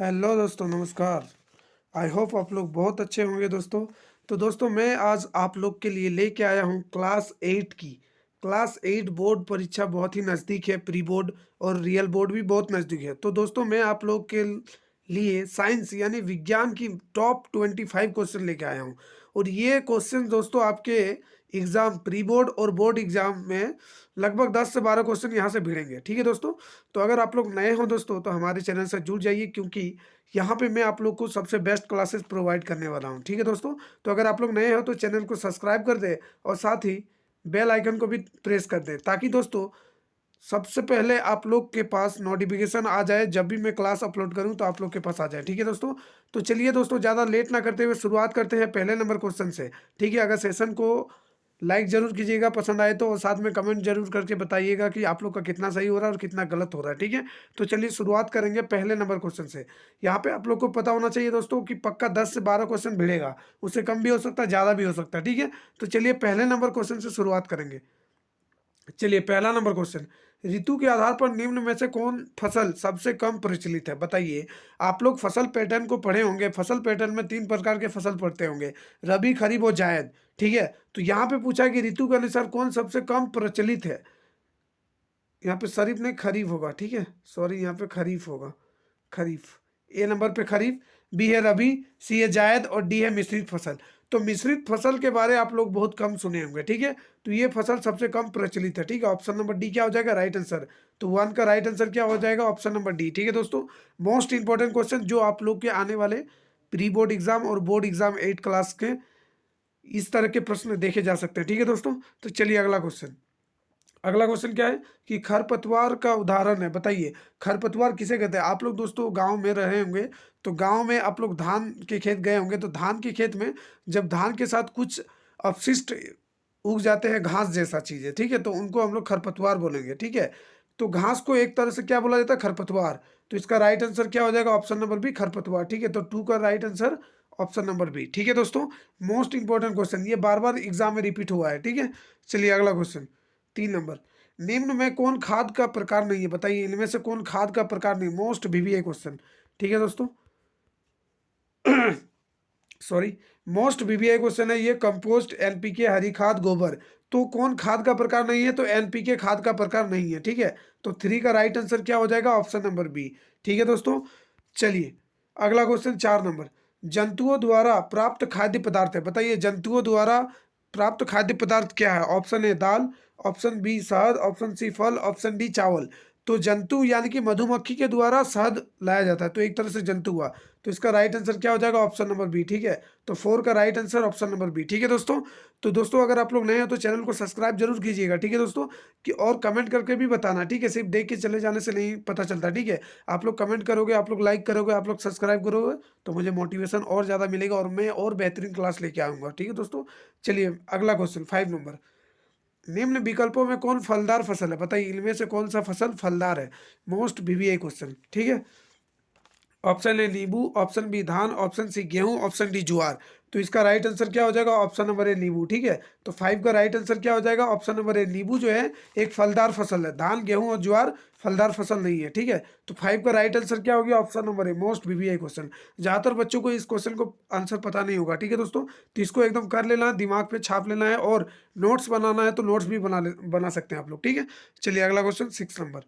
Hello दोस्तों, नमस्कार। I hope आप लोग बहुत अच्छे होंगे दोस्तों। तो दोस्तों, मैं आज आप लोग के लिए लेके आया हूँ क्लास 8 की। क्लास 8 बोर्ड परीक्षा बहुत ही नज़दीक है। प्री बोर्ड और रियल बोर्ड भी बहुत नज़दीक है। तो दोस्तों, मैं आप लोग के लिए साइंस यानी विज्ञान की टॉप 25 क्वेश्चन लेके आया हूँ। और ये क्वेश्चन दोस्तों आपके एग्जाम प्री बोर्ड और बोर्ड एग्जाम में लगभग 10 से 12 क्वेश्चन यहाँ से भिड़ेंगे। ठीक है दोस्तों। तो अगर आप लोग नए हो दोस्तों, तो हमारे चैनल से जुड़ जाइए, क्योंकि यहाँ पे मैं आप लोग को सबसे बेस्ट क्लासेस प्रोवाइड करने वाला हूँ। ठीक है दोस्तों। तो अगर आप लोग नए हो तो चैनल को सब्सक्राइब कर दें और साथ ही बेल आइकन को भी प्रेस कर दें, ताकि दोस्तों सबसे पहले आप लोग के पास नोटिफिकेशन आ जाए। जब भी मैं क्लास अपलोड करूं तो आप लोग के पास आ जाए। ठीक है दोस्तों। तो चलिए दोस्तों, ज़्यादा लेट ना करते हुए शुरुआत करते हैं पहले नंबर क्वेश्चन से। ठीक है। अगर सेशन को लाइक जरूर कीजिएगा पसंद आए तो, और साथ में कमेंट जरूर करके बताइएगा कि आप लोग का कितना सही हो रहा है और कितना गलत हो रहा है। ठीक है। तो चलिए शुरुआत करेंगे पहले नंबर क्वेश्चन से। यहाँ पे आप लोग को पता होना चाहिए दोस्तों कि पक्का 10 से 12 क्वेश्चन भिड़ेगा। उससे कम भी हो सकता है, ज़्यादा भी हो सकता है। ठीक है। तो चलिए पहले नंबर क्वेश्चन से शुरुआत करेंगे। चलिए पहला नंबर क्वेश्चन, ऋतु के आधार पर निम्न में से कौन फसल सबसे कम प्रचलित है? बताइए। आप लोग फसल पैटर्न को पढ़े होंगे। फसल पैटर्न में 3 प्रकार के फसल पढ़ते होंगे, रबी, खरीफ और जायद। ठीक है। तो यहाँ पे पूछा है कि ऋतु के अनुसार कौन सबसे कम प्रचलित है। यहाँ पे शरीफ नहीं, खरीफ होगा। ठीक है, सॉरी, यहाँ पे खरीफ होगा। खरीफ। ए नंबर पे खरीफ, बी है रबी, सी है जायद और डी है मिश्रित फसल। तो मिश्रित फसल के बारे आप लोग बहुत कम सुने होंगे। ठीक है। तो ये फसल सबसे कम प्रचलित है। ठीक है। ऑप्शन नंबर डी क्या हो जाएगा? Right answer. तो 1 का राइट आंसर क्या हो जाएगा? Option number D. ठीक है दोस्तों। मोस्ट इंपॉर्टेंट क्वेश्चन जो आप लोग के आने वाले प्री बोर्ड एग्जाम और बोर्ड एग्जाम 8 क्लास के इस तरह के प्रश्न देखे जा सकते हैं। ठीक है दोस्तों। तो चलिए अगला क्वेश्चन। अगला क्वेश्चन क्या है कि खरपतवार का उदाहरण है। बताइए खरपतवार किसे कहते हैं? आप लोग दोस्तों गांव में रहे होंगे, तो गांव में आप लोग धान के खेत गए होंगे। तो धान के खेत में जब धान के साथ कुछ अपशिष्ट उग जाते हैं, घास जैसा चीजें, ठीक है, तो उनको हम लोग खरपतवार बोलेंगे। ठीक है। तो घास को एक तरह से क्या बोला जाता है? खरपतवार। तो इसका राइट आंसर क्या हो जाएगा? ऑप्शन नंबर बी, खरपतवार। ठीक है। तो 2 का right answer option number B. ठीक है दोस्तों। मोस्ट इंपॉर्टेंट क्वेश्चन, ये बार बार एग्जाम में रिपीट हुआ है। ठीक है। चलिए अगला क्वेश्चन, 3 नंबर। निम्न में कौन खाद का प्रकार नहीं है? बताइए इनमें से कौन खाद का प्रकार नहीं? Most VVI question. ठीक है दोस्तों। सॉरी, मोस्ट वीवीआई क्वेश्चन है ये। कंपोस्ट, एनपीके, हरी खाद, गोबर। तो कौन खाद का प्रकार नहीं है? तो एनपीके खाद का प्रकार नहीं है। ठीक है। तो 3 का राइट आंसर क्या हो जाएगा? Option number B. ठीक है दोस्तों। चलिए अगला क्वेश्चन, 4 नंबर। जंतुओं द्वारा प्राप्त खाद्य पदार्थ है। बताइए जंतुओं द्वारा प्राप्त खाद्य पदार्थ क्या है? ऑप्शन ए दाल, ऑप्शन बी शहद, ऑप्शन सी फल, ऑप्शन डी चावल। तो जंतु यानी कि मधुमक्खी के द्वारा शहद लाया जाता है, तो एक तरह से जंतु हुआ। तो इसका राइट आंसर क्या हो जाएगा? Option number B. ठीक है। तो 4 का right answer option number B. ठीक है दोस्तों। तो दोस्तों अगर आप लोग नए हो तो चैनल को सब्सक्राइब जरूर कीजिएगा। ठीक है दोस्तों। कि और कमेंट करके भी बताना। ठीक है। सिर्फ देख के चले जाने से नहीं पता चलता। ठीक है। आप लोग कमेंट करोगे, आप लोग लाइक करोगे, आप लोग सब्सक्राइब करोगे, तो मुझे मोटिवेशन और ज़्यादा मिलेगा और मैं और बेहतरीन क्लास लेके आऊँगा। ठीक है दोस्तों। चलिए अगला क्वेश्चन, 5 नंबर। निम्न विकल्पों में कौन फलदार फसल है? बताइए इनमें से कौन सा फसल फलदार है? Most VVI question. ठीक है। ऑप्शन ए नींबू, ऑप्शन बी धान, ऑप्शन सी गेहूं, ऑप्शन डी ज्वार। तो इसका राइट आंसर क्या हो जाएगा? ऑप्शन नंबर ए नींबू। ठीक है। तो 5 का राइट आंसर क्या हो जाएगा? ऑप्शन नंबर ए नींबू जो है एक फलदार फसल है। धान, गेहूं और ज्वार फलदार फसल नहीं है। ठीक है। तो 5 का राइट आंसर क्या हो गया? Option number A, most VVI question. ज़्यादातर बच्चों को इस क्वेश्चन को आंसर पता नहीं होगा। ठीक है दोस्तों। तो इसको एकदम कर लेना है, दिमाग पे छाप लेना है, और नोट्स बनाना है तो नोट्स भी बना सकते हैं आप लोग। ठीक है। चलिए अगला क्वेश्चन, 6 नंबर।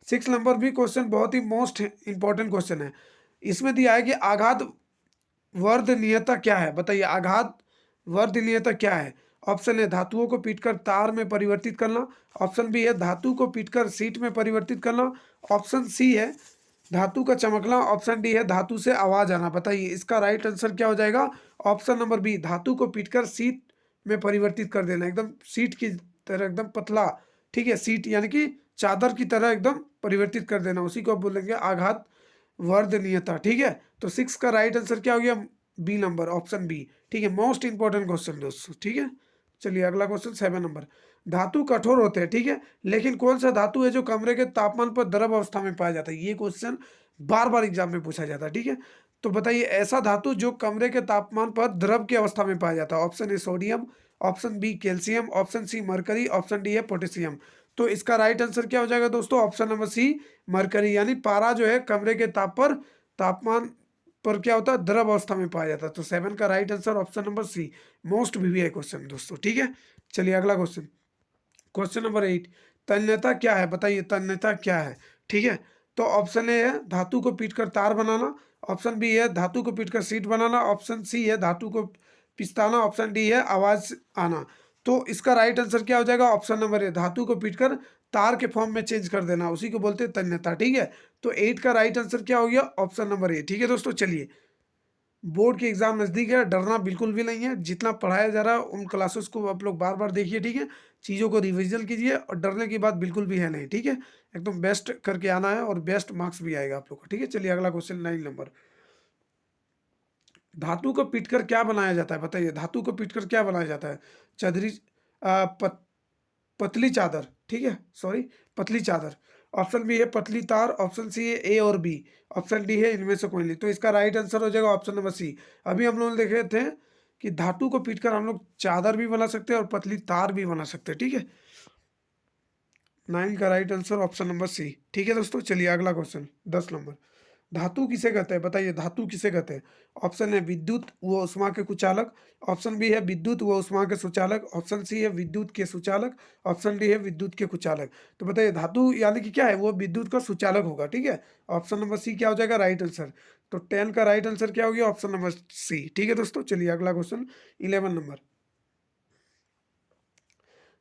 6 नंबर भी क्वेश्चन बहुत ही मोस्ट इंपॉर्टेंट क्वेश्चन है। इसमें दिया है कि आघात वर्धनीयता क्या है? बताइए आघात वर्धनीयता क्या है? ऑप्शन ए धातुओं को पीटकर तार में परिवर्तित करना, ऑप्शन बी है धातु को पीटकर सीट में परिवर्तित करना, ऑप्शन सी है धातु का चमकना, ऑप्शन डी है धातु से आवाज आना। बताइए इसका राइट आंसर क्या हो जाएगा? ऑप्शन नंबर बी, धातु को पीटकर सीट में परिवर्तित कर देना, एकदम सीट की तरह एकदम पतला। ठीक है। सीट यानी कि चादर की तरह एकदम परिवर्तित कर देना, उसी को बोलेंगे आघात वर्धनीयता। ठीक है। तो 6 का राइट आंसर क्या हो गया? B number, option B. ठीक है। मोस्ट इंपॉर्टेंट क्वेश्चन दोस्तों। ठीक है। चलिए अगला क्वेश्चन, 7 नंबर। धातु कठोर होते हैं, ठीक है, लेकिन कौन सा धातु है जो कमरे के तापमान पर द्रव अवस्था में पाया जाता है? ये क्वेश्चन बार बार एग्जाम में पूछा जाता है। ठीक है। तो बताइए ऐसा धातु जो कमरे के तापमान पर द्रव की अवस्था में पाया जाता है। Option A sodium, option B calcium, option C mercury, option D है पोटेशियम। तो इसका राइट आंसर क्या हो जाएगा दोस्तों? Option number C, mercury. यानी पारा जो है कमरे के तापमान पर क्या होता है, द्रव अवस्था में पाया जाता है। तो 7 का right answer option number C, most VVI question दोस्तों, ठीक है। चलिए अगला क्वेश्चन, क्वेश्चन नंबर 8, तन्यता क्या है, बताइए तन्यता क्या है, ठीक है। तो ऑप्शन ए है धातु को पीटकर तार बनाना, ऑप्शन बी है धातु को पीटकर सीट बनाना, ऑप्शन सी है धातु को पिसताना, ऑप्शन डी है आवाज आना। तो इसका राइट आंसर क्या हो जाएगा, ऑप्शन नंबर ए, धातु को पीटकर तार के फॉर्म में चेंज कर देना, उसी को बोलते हैं तन्यता, ठीक है। तो 8 का राइट आंसर क्या हो गया, ऑप्शन नंबर ए, ठीक है दोस्तों। चलिए बोर्ड के एग्जाम नज़दीक है, डरना बिल्कुल भी नहीं है, जितना पढ़ाया जा रहा है उन क्लासेस को आप लोग बार बार देखिए, ठीक है। चीज़ों को रिविजन कीजिए और डरने की बात बिल्कुल भी है नहीं, ठीक है। एकदम बेस्ट करके आना है और बेस्ट मार्क्स भी आएगा आप लोग को, ठीक है। चलिए अगला क्वेश्चन 9 नंबर, धातु को पीटकर क्या बनाया जाता है, बताइए धातु को पीटकर क्या बनाया जाता है, चदरी पतली चादर, ठीक है, सॉरी पतली चादर, ऑप्शन बी है पतली तार, ऑप्शन सी है ए और बी, ऑप्शन डी है इनमें से कोई नहीं। तो इसका राइट आंसर हो जाएगा ऑप्शन नंबर सी। अभी हम लोग देखे थे कि धातु को पीटकर हम लोग चादर भी बना सकते हैं और पतली तार भी बना सकते हैं, ठीक है। 9 का right answer option number C, ठीक है दोस्तों। चलिए अगला क्वेश्चन 10 नंबर, धातु किसे कहते हैं, बताइए धातु किसे कहते हैं। ऑप्शन है विद्युत व ऊष्मा के कुचालक, ऑप्शन बी है विद्युत व ऊष्मा के सुचालक, ऑप्शन सी है विद्युत के सुचालक, ऑप्शन डी है विद्युत के कुचालक। तो बताइए धातु यानी कि क्या है, वो विद्युत का सुचालक होगा, ठीक है। ऑप्शन नंबर सी क्या हो जाएगा राइट आंसर। तो 10 का राइट आंसर क्या हो गया, ऑप्शन नंबर सी, ठीक है दोस्तों। चलिए अगला question 11 number,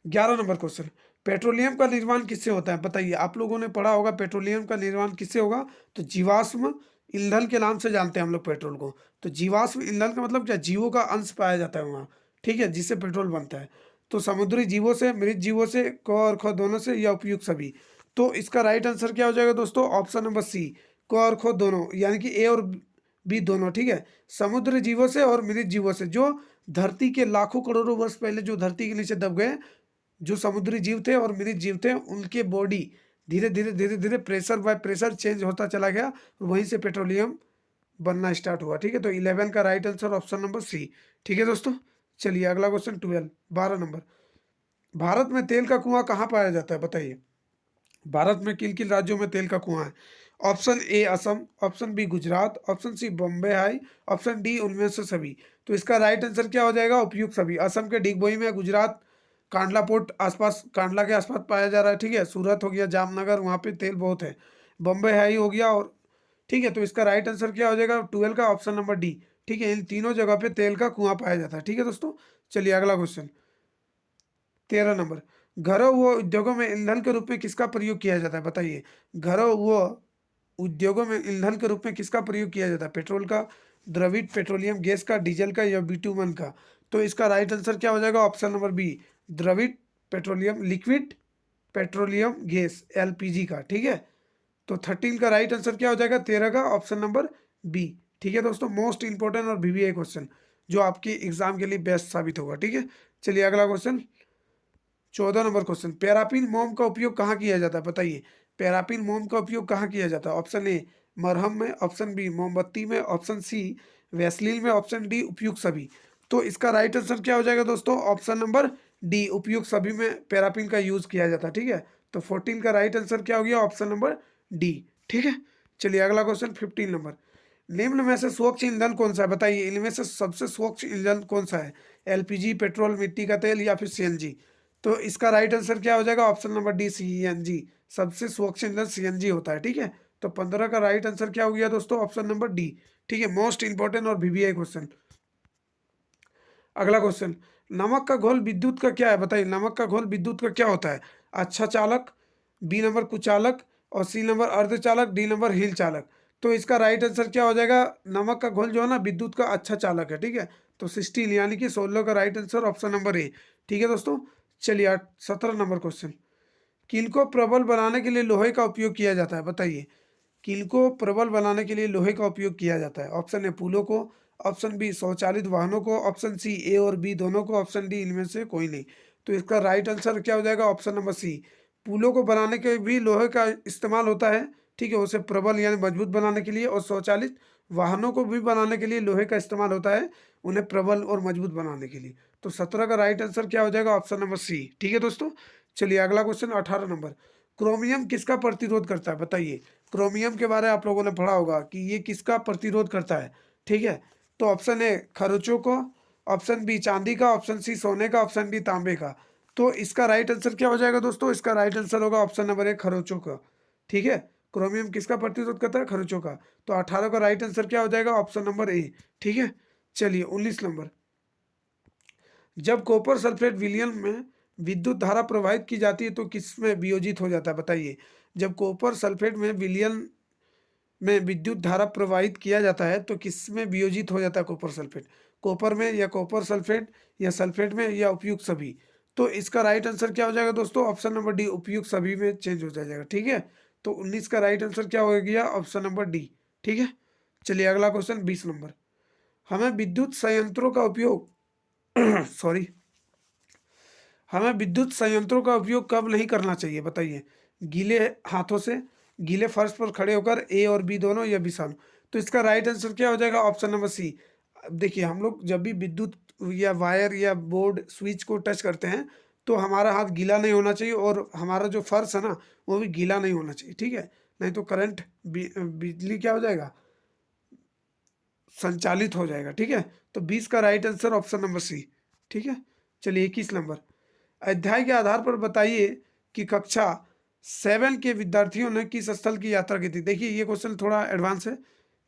11 number question, petroleum का निर्माण किससे होता है, बताइए। आप लोगों ने पढ़ा होगा पेट्रोलियम का निर्माण किससे होगा, तो जीवाश्म ईंधन के नाम से जानते हैं हम लोग पेट्रोल को। तो जीवाश्म ईंधन का मतलब क्या, जीवों का अंश पाया जाता है वहाँ, ठीक है, जिससे पेट्रोल बनता है। तो समुद्री जीवों से, मृत जीवों से, क और ख दोनों से, या उपयुक्त सभी। तो इसका राइट आंसर क्या हो जाएगा दोस्तों, ऑप्शन नंबर सी, क और ख दोनों, यानी कि ए और बी दोनों, ठीक है। समुद्र जीवों से और मृत जीवों से, जो धरती के लाखों करोड़ों वर्ष पहले जो धरती के नीचे दब गए, जो समुद्री जीव थे और मृत जीव थे, उनके बॉडी धीरे धीरे धीरे धीरे प्रेशर बाय प्रेशर चेंज होता चला गया और वहीं से पेट्रोलियम बनना स्टार्ट हुआ, ठीक है। तो 11 का right answer option number C, ठीक है दोस्तों। चलिए अगला क्वेश्चन 12 नंबर, भारत में तेल का कुआं कहाँ पाया जाता है, बताइए। भारत में किन किन राज्यों में तेल का कुआं है। Option A Assam, option B Gujarat, option C Bombay High, option D उनमें से सभी। तो इसका राइट आंसर क्या हो जाएगा, उपयुक्त सभी। असम के डिगबोई में, गुजरात कांडला पोर्ट आसपास, कांडला के आसपास पाया जा रहा है, ठीक है। सूरत हो गया, जामनगर, वहाँ पे तेल बहुत है। बॉम्बे हाई हो गया, और ठीक है। तो इसका राइट आंसर क्या हो जाएगा 12 का ऑप्शन नंबर डी, ठीक है। इन तीनों जगह पे तेल का कुआं पाया जाता है, ठीक है दोस्तों। चलिए अगला क्वेश्चन 13 नंबर, घरों व उद्योगों में ईंधन के रूप में किसका प्रयोग किया जाता है, बताइए। घरों व उद्योगों में ईंधन के रूप में किसका प्रयोग किया जाता है, पेट्रोल का, द्रवित पेट्रोलियम गैस का, डीजल का, या बिटुमन का। तो इसका राइट आंसर क्या हो जाएगा, ऑप्शन नंबर बी, द्रवित petroleum, liquid petroleum gas, LPG का, ठीक है। तो 13 का राइट आंसर क्या हो जाएगा, 13 का ऑप्शन नंबर बी, ठीक है दोस्तों। मोस्ट इंपॉर्टेंट और वीवीआई क्वेश्चन जो आपकी एग्जाम के लिए बेस्ट साबित होगा, ठीक है। चलिए अगला क्वेश्चन 14 नंबर क्वेश्चन, पैराफिन मोम का उपयोग कहाँ किया जाता है, बताइए। पैराफिन मोम का उपयोग कहाँ किया जाता है। ऑप्शन ए मरहम में, ऑप्शन बी मोमबत्ती में, ऑप्शन सी वैसलीन में, ऑप्शन डी उपयुक्त सभी। तो इसका राइट आंसर क्या हो जाएगा दोस्तों, ऑप्शन नंबर डी, उपयुक्त सभी में पैराफिन का यूज किया जाता है, ठीक है। तो 14 का राइट आंसर क्या हो गया, ऑप्शन नंबर डी, ठीक है। चलिए अगला क्वेश्चन 15 नंबर, निम्न में से स्वच्छ ईंधन कौन सा है, बताइए। इनमें से सबसे स्वच्छ ईंधन कौन सा है, एलपीजी, पेट्रोल, मिट्टी का तेल, या फिर सीएनजी। तो इसका राइट आंसर क्या हो जाएगा, ऑप्शन नंबर डी, सीएनजी। सबसे स्वच्छ ईंधन सीएनजी होता है, ठीक है। तो 15 का राइट आंसर क्या हो गया दोस्तों, ऑप्शन नंबर डी, ठीक है। मोस्ट इंपॉर्टेंट और वीवीआई क्वेश्चन। अगला क्वेश्चन, नमक का घोल विद्युत का क्या है, बताइए। नमक का घोल विद्युत का क्या होता है, अच्छा चालक, बी नंबर कुचालक, और सी नंबर अर्धचालक, डी नंबर हिल चालक। तो इसका राइट आंसर क्या हो जाएगा, नमक का घोल जो है ना विद्युत का अच्छा चालक है, ठीक है। तो 16 यानी कि 16 का right answer option number A, ठीक है दोस्तों। चलिए 17 नंबर क्वेश्चन, किल को प्रबल बनाने के लिए लोहे का उपयोग किया जाता है, बताइए। कील को प्रबल बनाने के लिए लोहे का उपयोग किया जाता है। ऑप्शन ए पुलों को, ऑप्शन बी स्वचालित वाहनों को, ऑप्शन सी ए और बी दोनों को, ऑप्शन डी इनमें से कोई नहीं। तो इसका राइट आंसर क्या हो जाएगा, ऑप्शन नंबर सी, पुलों को बनाने के भी लोहे का इस्तेमाल होता है, ठीक है, उसे प्रबल यानी मजबूत बनाने के लिए। और स्वचालित वाहनों को भी बनाने के लिए लोहे का इस्तेमाल होता है, उन्हें प्रबल और मजबूत बनाने के लिए। तो 17 का राइट आंसर क्या हो जाएगा, ऑप्शन नंबर सी, ठीक है दोस्तों। चलिए अगला क्वेश्चन 18 नंबर, क्रोमियम किसका प्रतिरोध करता है, बताइए। क्रोमियम के बारे में आप लोगों ने पढ़ा होगा कि ये किसका प्रतिरोध करता है, ठीक है। तो ऑप्शन ए खरोचों को, ऑप्शन बी चांदी का, ऑप्शन सी सोने का, ऑप्शन डी तांबे का। तो इसका राइट आंसर क्या हो जाएगा दोस्तों? इसका राइट आंसर होगा ऑप्शन नंबर ए खरोचों का, ठीक है। क्रोमियम किसका प्रतिरोध करता है? खरोचों का। तो 18 का राइट आंसर क्या हो जाएगा? ऑप्शन नंबर ए, ठीक है। चलिए 19 नंबर, जब कॉपर सल्फेट विलयन में विद्युत धारा प्रवाहित की जाती है तो किसमें वियोजित हो जाता है? बताइए। जब कॉपर सल्फेट में विलयन में विद्युत धारा प्रवाहित किया जाता है तो किसमें वियोजित हो जाता है कॉपर सल्फेट? कॉपर में या कॉपर सल्फेट या सल्फेट में या उपयुक्त सभी? तो इसका राइट आंसर क्या हो जाएगा दोस्तों? ऑप्शन नंबर डी, उपयुक्त सभी में चेंज हो जाएगा, ठीक है। तो 19 का राइट आंसर क्या हो गया? ऑप्शन नंबर डी, ठीक है। चलिए अगला क्वेश्चन 20 नंबर, हमें विद्युत संयंत्रों का उपयोग सॉरी, हमें विद्युत संयंत्रों का उपयोग कब नहीं करना चाहिए? बताइए। गीले हाथों से, गीले फर्श पर खड़े होकर, ए और बी दोनों, या बिछानु? तो इसका राइट आंसर क्या हो जाएगा? Option number C. अब देखिए, हम लोग जब भी विद्युत या वायर या बोर्ड स्विच को टच करते हैं तो हमारा हाथ गीला नहीं होना चाहिए और हमारा जो फर्श है ना वो भी गीला नहीं होना चाहिए, ठीक है। नहीं तो करंट, बिजली क्या हो जाएगा? संचालित हो जाएगा, ठीक है। तो 20 का right answer option number C, ठीक है। चलिए 21 नंबर, अध्याय के आधार पर बताइए कि कक्षा 7 के विद्यार्थियों ने किस स्थल की यात्रा की थी? देखिए ये क्वेश्चन थोड़ा एडवांस है,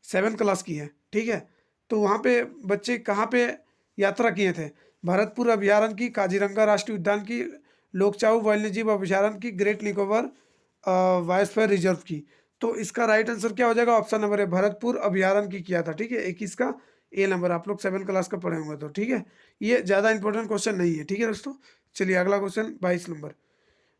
7 क्लास की है, ठीक है। तो वहाँ पे बच्चे कहाँ पे यात्रा किए थे? भरतपुर अभयारण्य की, काजीरंगा राष्ट्रीय उद्यान की, लोकचाऊ वन्यजीव अभयारण्य की, ग्रेट निकोबार बायोस्फीयर रिजर्व की। तो इसका राइट आंसर क्या हो जाएगा? ऑप्शन नंबर है, भरतपुर अभयारण्य की किया था, ठीक है। 21 का ए नंबर, आप लोग 7 क्लास का पढ़े होंगे तो, ठीक है। ये ज़्यादा इंपॉर्टेंट क्वेश्चन नहीं है, ठीक है दोस्तों। चलिए अगला क्वेश्चन 22 नंबर,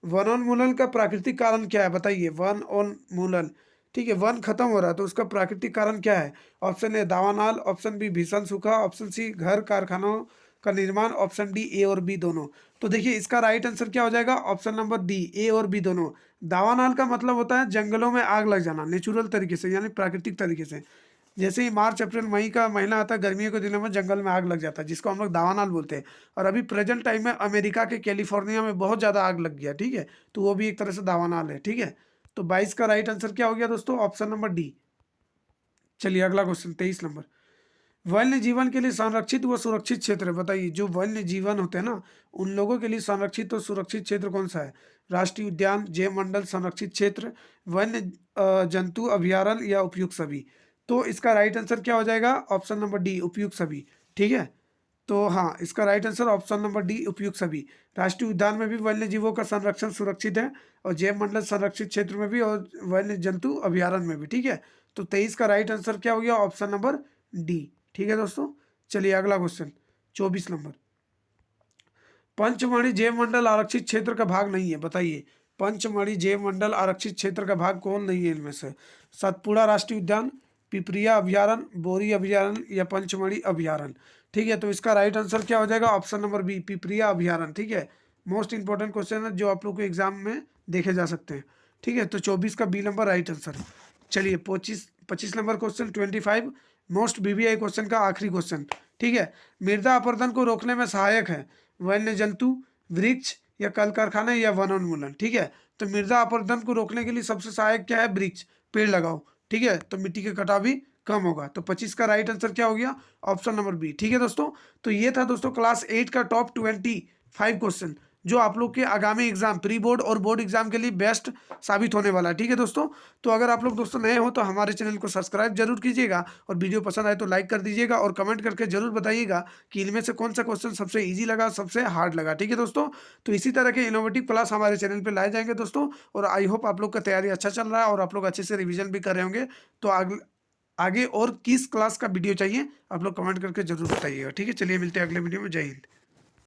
वनोन्मूलन का प्राकृतिक कारण क्या है? बताइए। वनोन्मूलन, ठीक है, वन खत्म हो रहा है तो उसका प्राकृतिक कारण क्या है? ऑप्शन ए दावानल, ऑप्शन बी भीषण सूखा, ऑप्शन सी घर कारखानों का निर्माण, ऑप्शन डी ए और बी दोनों। तो देखिए इसका राइट आंसर क्या हो जाएगा? ऑप्शन नंबर डी, ए और बी दोनों। दावानल का मतलब होता है जंगलों में आग लग जाना नेचुरल तरीके से, यानी प्राकृतिक तरीके से। जैसे ही मार्च अप्रैल मई का महीना आता है, गर्मियों के दिनों में जंगल में आग लग जाता है, जिसको हम लोग दावानल बोलते हैं। और अभी प्रेजेंट टाइम में अमेरिका के कैलिफोर्निया में बहुत ज़्यादा आग लग गया, ठीक है। तो वो भी एक तरह से दावानल है, ठीक है। तो 22 का राइट आंसर क्या हो गया दोस्तों? Option number D. चलिए अगला क्वेश्चन 23 नंबर, वन्य जीवन के लिए संरक्षित व सुरक्षित क्षेत्र है। बताइए। जो वन्य जीवन होते हैं ना उन लोगों के लिए संरक्षित और सुरक्षित क्षेत्र कौन सा है? राष्ट्रीय उद्यान, जैव मंडल, संरक्षित क्षेत्र, वन्य जंतु अभयारण्य, या उपयुक्त सभी? तो इसका राइट आंसर क्या हो जाएगा? ऑप्शन नंबर डी, उपयुक्त सभी, ठीक है। तो हाँ, इसका right answer option number D, उपयुक्त सभी। राष्ट्रीय उद्यान में भी वन्य जीवों का संरक्षण सुरक्षित है और जैव मंडल संरक्षित क्षेत्र में भी और वन्य जंतु अभयारण्य में भी, ठीक है। तो 23 का राइट आंसर क्या हो गया? ऑप्शन नंबर डी, ठीक है दोस्तों। चलिए अगला क्वेश्चन 24 नंबर, पंचमढ़ी जैव मंडल आरक्षित क्षेत्र का भाग नहीं है। बताइए। पंचमढ़ी जैव मंडल आरक्षित क्षेत्र का भाग कौन नहीं है इनमें से? सतपुड़ा राष्ट्रीय उद्यान, पिपरिया अभयारण्य, बोरी अभयारण्य, या पंचमढ़ी अभयारण्य? ठीक है। तो इसका राइट आंसर क्या हो जाएगा? ऑप्शन नंबर बी, पिपरिया अभयारण्य, ठीक है। मोस्ट इंपॉर्टेंट क्वेश्चन है जो आप लोग को एग्जाम में देखे जा सकते हैं, ठीक है। तो 24 का बी नंबर राइट आंसर। चलिए 25 number question 25, most BBI question का आखिरी क्वेश्चन, ठीक है। मृदा अपरदन को रोकने में सहायक है वन्य जंतु, वृक्ष, या कल कारखाने, या वनोन्मूलन? ठीक है। तो मृदा अपरदन को रोकने के लिए सबसे सहायक क्या है? वृक्ष, पेड़ लगाओ, ठीक है। तो मिट्टी के कटाव भी कम होगा। तो 25 का राइट आंसर क्या हो गया? ऑप्शन नंबर बी, ठीक है दोस्तों। तो ये था दोस्तों क्लास 8 का टॉप 25 क्वेश्चन जो आप लोग के आगामी एग्जाम, प्री बोर्ड और बोर्ड एग्जाम के लिए बेस्ट साबित होने वाला है, ठीक है दोस्तों। तो अगर आप लोग दोस्तों नए हो तो हमारे चैनल को सब्सक्राइब जरूर कीजिएगा और वीडियो पसंद आए तो लाइक कर दीजिएगा और कमेंट करके जरूर बताइएगा कि इनमें से कौन सा क्वेश्चन सबसे ईजी लगा, सबसे हार्ड लगा, ठीक है दोस्तों। तो इसी तरह के इनोवेटिव क्लास हमारे चैनल पर लाए जाएंगे दोस्तों। और आई होप आप लोग का तैयारी अच्छा चल रहा है और आप लोग अच्छे से रिविजन भी कर रहे होंगे। तो आगे और किस क्लास का वीडियो चाहिए आप लोग कमेंट करके जरूर बताइएगा, ठीक है। चलिए मिलते हैं अगले वीडियो में। जय हिंद।